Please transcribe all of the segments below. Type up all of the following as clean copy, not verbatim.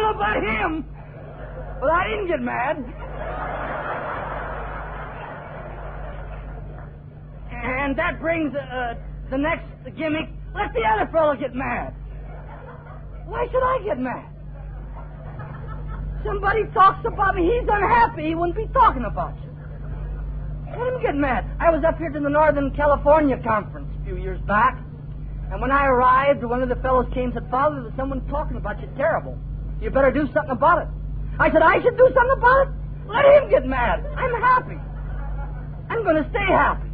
know about him, but I didn't get mad. And that brings the next gimmick. Let the other fellow get mad. Why should I get mad? Somebody talks about me, he's unhappy, he wouldn't be talking about you. Let him get mad. I was up here to the Northern California conference a few years back, and when I arrived, one of the fellows came and said, Father, there's someone talking about you terrible. You better do something about it. I said, I should do something about it? Let him get mad. I'm happy. I'm going to stay happy.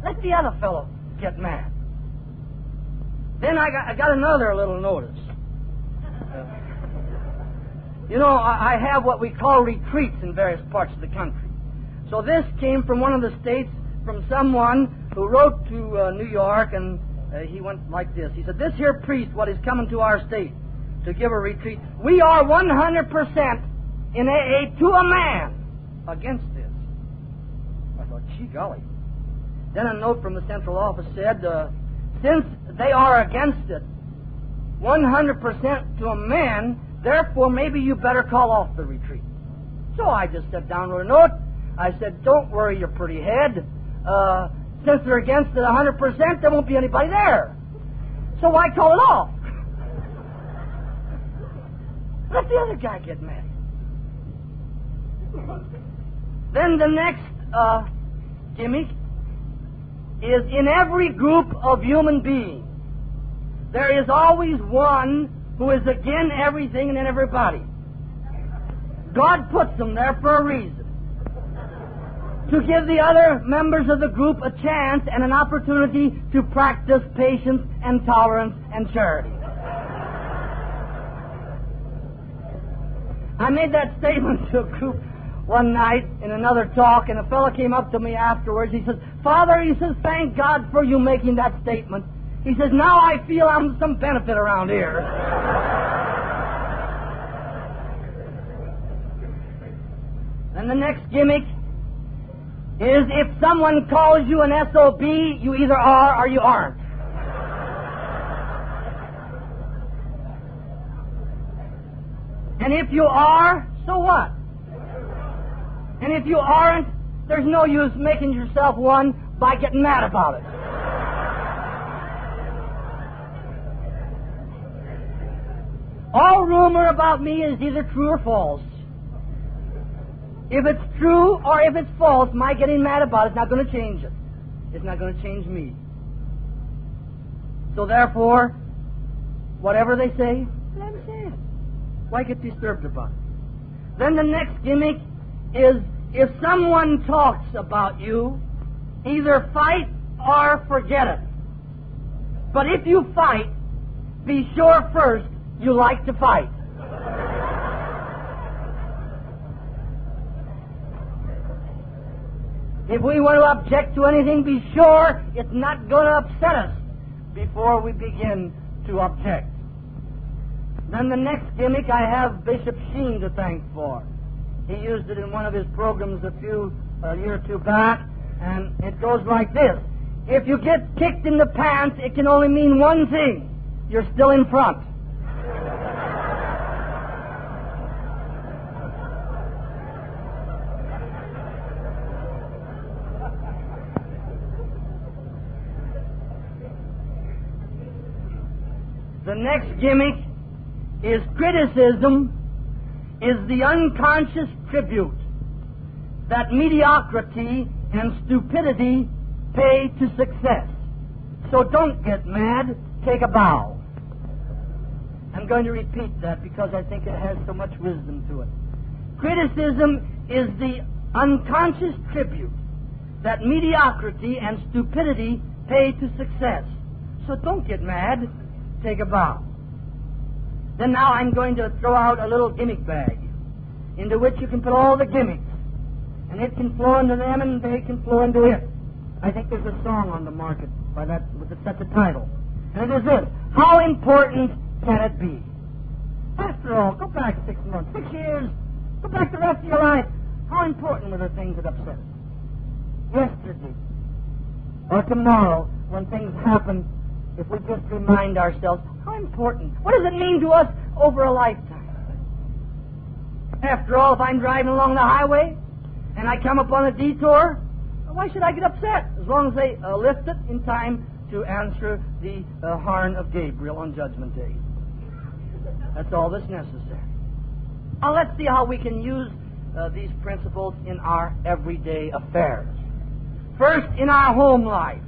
Let the other fellow get mad. Then I got another little notice. You know, I have what we call retreats in various parts of the country. So this came from one of the states, from someone who wrote to New York, and he went like this. He said, this here priest, what is coming to our state to give a retreat, we are 100% in AA to a man against this. I thought, gee golly. Then a note from the central office said, since they are against it 100% to a man, therefore maybe you better call off the retreat. So I just sat down, wrote a note. I said, don't worry your pretty head. Since they're against it 100%, there won't be anybody there. So why call it off? Let the other guy get mad. Then the next gimmick is in every group of human beings, there is always one who is against everything and everybody. God puts them there for a reason. To give the other members of the group a chance and an opportunity to practice patience and tolerance and charity. I made that statement to a group one night in another talk, and a fellow came up to me afterwards. He says, Father, he says, thank God for you making that statement. He says, now I feel I'm some benefit around here. And the next gimmick is if someone calls you an SOB, you either are or you aren't. And if you are, so what? And if you aren't, there's no use making yourself one by getting mad about it. All rumor about me is either true or false. If it's true or if it's false, my getting mad about it's not going to change it. It's not going to change me. So therefore, whatever they say, let them say it. Why get disturbed about it? Then the next gimmick is if someone talks about you, either fight or forget it. But if you fight, be sure first you like to fight. If we want to object to anything, be sure it's not going to upset us before we begin to object. Then the next gimmick I have Bishop Sheen to thank for. He used it in one of his programs a year or two back, and it goes like this. If you get kicked in the pants, it can only mean one thing. You're still in front. The next gimmick is criticism is the unconscious tribute that mediocrity and stupidity pay to success. So don't get mad, take a bow. I'm going to repeat that because I think it has so much wisdom to it. Criticism is the unconscious tribute that mediocrity and stupidity pay to success. So don't get mad, take a bow. Then now I'm going to throw out a little gimmick bag into which you can put all the gimmicks. And it can flow into them and they can flow into it. I think there's a song on the market by that with such a title. And it is this: how important can it be? After all, go back 6 months, 6 years, go back the rest of your life. How important were the things that upset us? Yesterday or tomorrow, when things happen, if we just remind ourselves, how important? What does it mean to us over a lifetime? After all, if I'm driving along the highway and I come upon a detour, why should I get upset? As long as they lift it in time to answer the horn of Gabriel on Judgment Day. That's all that's necessary. Now let's see how we can use these principles in our everyday affairs. First, in our home life.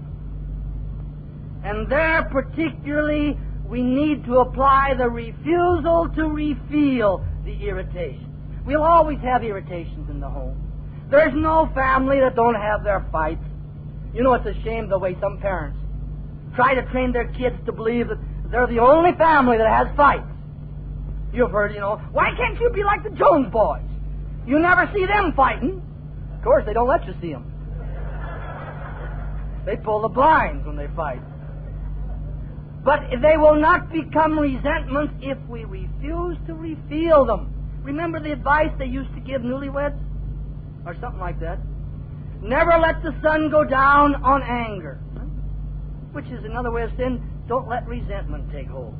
And there particularly we need to apply the refusal to refeel the irritation. We'll always have irritations in the home. There's no family that don't have their fights. You know, it's a shame the way some parents try to train their kids to believe that they're the only family that has fights. You've heard, why can't you be like the Jones boys? You never see them fighting. Of course, they don't let you see them. They pull the blinds when they fight. But they will not become resentments if we refuse to refeel them. Remember the advice they used to give newlyweds? Or something like that. Never let the sun go down on anger. Which is another way of saying, don't let resentment take hold.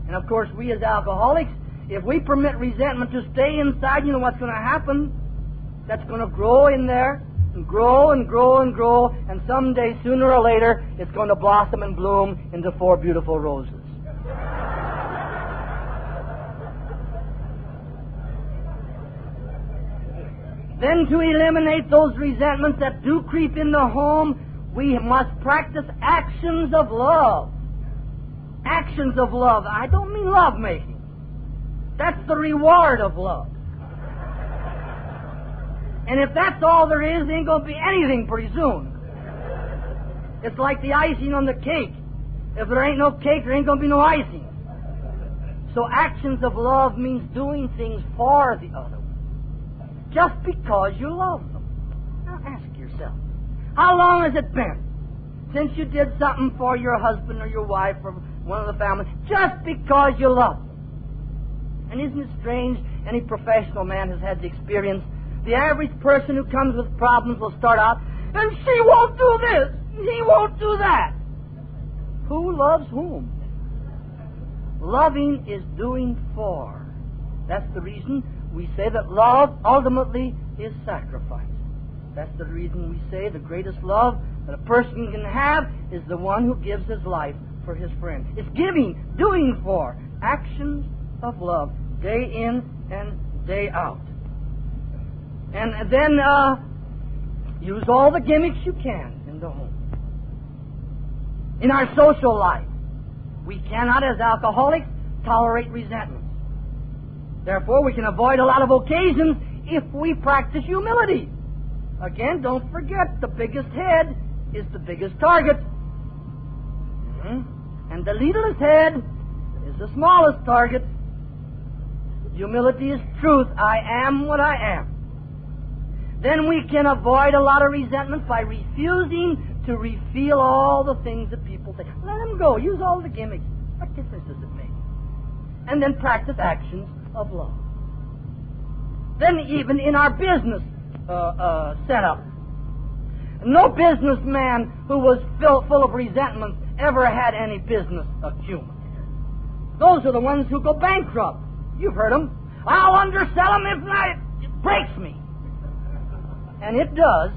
And of course, we as alcoholics, if we permit resentment to stay inside, you know what's going to happen? That's going to grow in there, and grow and grow and grow, and someday, sooner or later, it's going to blossom and bloom into 4 beautiful roses. Then to eliminate those resentments that do creep in the home, we must practice actions of love. Actions of love. I don't mean love-making. That's the reward of love. And if that's all there is, there ain't going to be anything pretty soon. It's like the icing on the cake. If there ain't no cake, there ain't going to be no icing. So actions of love means doing things for the other one, just because you love them. Now ask yourself, how long has it been since you did something for your husband or your wife or one of the family, just because you love them? And isn't it strange? Any professional man has had the experience. The average person who comes with problems will start out, and she won't do this, he won't do that. Who loves whom? Loving is doing for. That's the reason we say that love ultimately is sacrifice. That's the reason we say the greatest love that a person can have is the one who gives his life for his friend. It's giving, doing for, actions of love, day in and day out. And then use all the gimmicks you can in the home. In our social life, we cannot, as alcoholics, tolerate resentments. Therefore, we can avoid a lot of occasions if we practice humility. Again, don't forget, the biggest head is the biggest target. And the littlest head is the smallest target. Humility is truth. I am what I am. Then we can avoid a lot of resentment by refusing to reveal all the things that people say. Let them go. Use all the gimmicks. What difference does it make? And then practice actions of love. Then even in our business setup, no businessman who was full of resentment ever had any business acumen. Those are the ones who go bankrupt. You've heard them. I'll undersell them if not, it breaks me. And it does.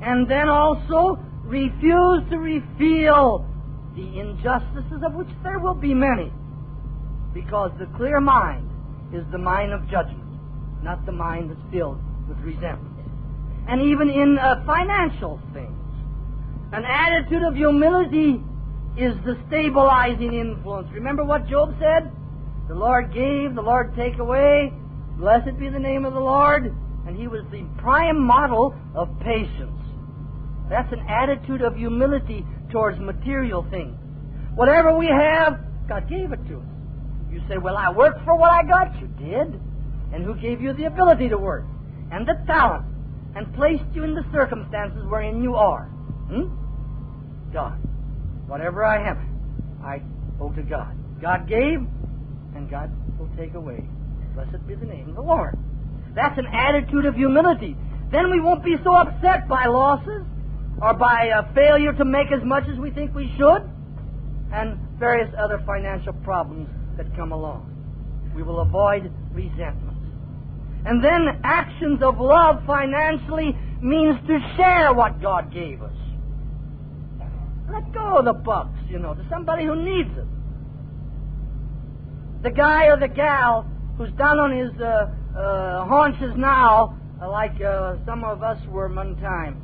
And then also refuse to reveal the injustices, of which there will be many, because the clear mind is the mind of judgment, not the mind that's filled with resentment. And even in financial things, an attitude of humility is the stabilizing influence. Remember what Job said? The Lord gave, the Lord take away. Blessed be the name of the Lord. And he was the prime model of patience. That's an attitude of humility towards material things. Whatever we have, God gave it to us. You say, well, I worked for what I got. You did. And who gave you the ability to work? And the talent. And placed you in the circumstances wherein you are? God. Whatever I have, I owe to God. God gave, and God will take away. Blessed be the name of the Lord. That's an attitude of humility. Then we won't be so upset by losses or by failure to make as much as we think we should. and various other financial problems that come along. We will avoid resentment. And then actions of love financially means to share what God gave us. Let go of the bucks, to somebody who needs it. The guy or the gal who's down on his haunches now, like some of us were one time,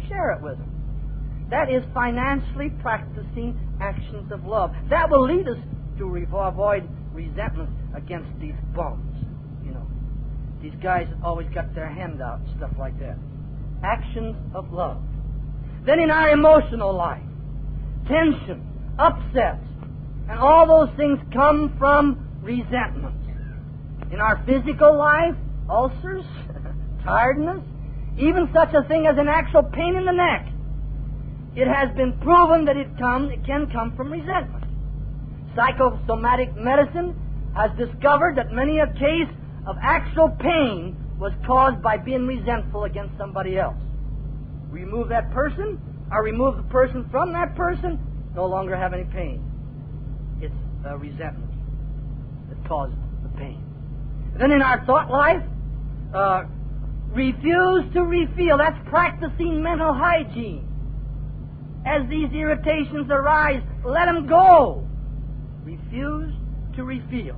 share it with him. That is financially practicing actions of love. That will lead us to avoid resentment against these bums. These guys always got their hand out, stuff like that. Actions of love. Then in our emotional life, tension, upsets, and all those things come from resentment. In our physical life, ulcers, tiredness, even such a thing as an actual pain in the neck. It has been proven that it can come from resentment. Psychosomatic medicine has discovered that many a case of actual pain was caused by being resentful against somebody else. Remove that person, or remove the person from that person, no longer have any pain. It's resentment that caused the pain. Then in our thought life, refuse to refeel. That's practicing mental hygiene. As these irritations arise, let them go. Refuse to refeel.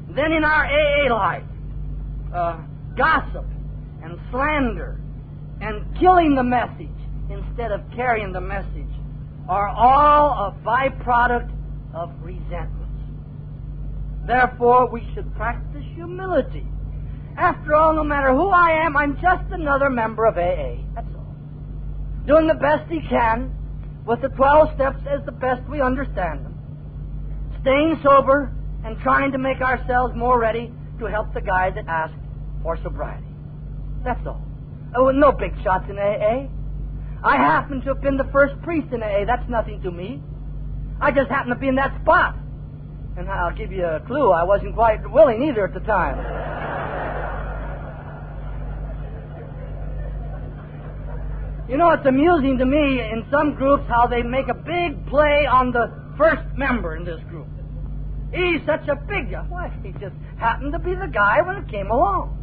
Then in our AA life, gossip and slander and killing the message instead of carrying the message are all a byproduct of resentment. Therefore, we should practice humility. After all, no matter who I am, I'm just another member of AA. That's all. Doing the best he can with the 12 steps as the best we understand them. Staying sober and trying to make ourselves more ready to help the guys that ask for sobriety. That's all. Oh, no big shots in AA. I happen to have been the first priest in AA. That's nothing to me. I just happened to be in that spot. And I'll give you a clue. I wasn't quite willing either at the time. It's amusing to me in some groups how they make a big play on the first member in this group. He's such a big guy. Why, he just happened to be the guy when it came along.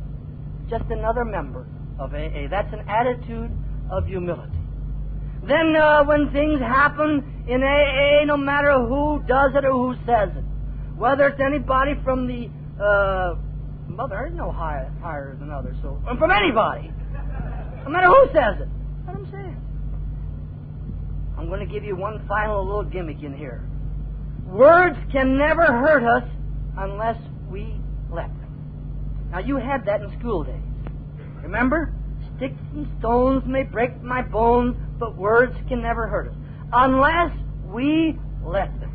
Just another member of AA. That's an attitude of humility. Then when things happen in AA, no matter who does it or who says it, whether it's anybody from the, well, there is no higher than others, so from anybody, no matter who says it, let them say it. I'm going to give you one final little gimmick in here. Words can never hurt us unless we let them. Now, you had that in school days. Remember? Sticks and stones may break my bones, but words can never hurt us unless we let them.